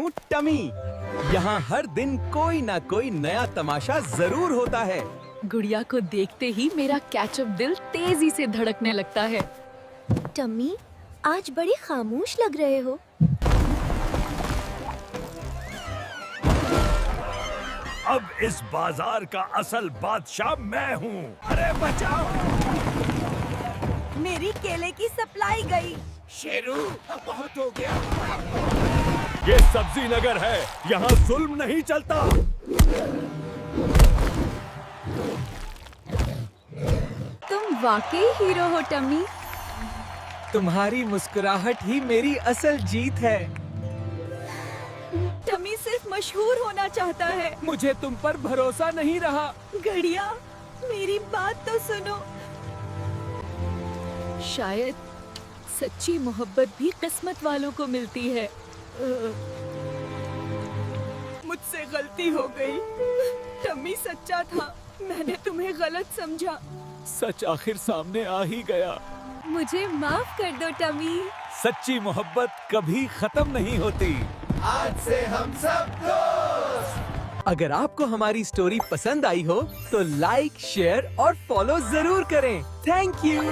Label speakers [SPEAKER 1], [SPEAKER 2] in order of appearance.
[SPEAKER 1] हूँ टमी। यहाँ हर दिन कोई ना कोई नया तमाशा जरूर होता है।
[SPEAKER 2] गुड़िया को देखते ही मेरा कैचअप दिल तेजी से धड़कने लगता है।
[SPEAKER 3] टमी, आज बड़ी खामोश लग रहे हो।
[SPEAKER 4] अब इस बाजार का असल बादशाह मैं हूँ। अरे बचाओ!
[SPEAKER 3] मेरी केले की सप्लाई गई।
[SPEAKER 4] शेरू, बहुत हो गया। ये सब्जी नगर है, यहाँ जुल्म नहीं चलता।
[SPEAKER 2] तुम वाकई हीरो हो टमी।
[SPEAKER 1] तुम्हारी मुस्कुराहट ही मेरी असल जीत है।
[SPEAKER 3] टमी सिर्फ मशहूर होना चाहता है।
[SPEAKER 1] मुझे तुम पर भरोसा नहीं रहा।
[SPEAKER 3] गड़िया, मेरी बात तो सुनो।
[SPEAKER 2] शायद सच्ची मोहब्बत भी किस्मत वालों को मिलती है।
[SPEAKER 3] मुझसे गलती हो गई। टमी सच्चा था, मैंने तुम्हें गलत समझा।
[SPEAKER 4] सच आखिर सामने आ ही गया।
[SPEAKER 3] मुझे माफ कर दो टमी।
[SPEAKER 4] सच्ची मोहब्बत कभी खत्म नहीं होती।
[SPEAKER 1] आज से हम सब दोस्त। अगर आपको हमारी स्टोरी पसंद आई हो तो लाइक, शेयर और फॉलो जरूर करें। Thank you.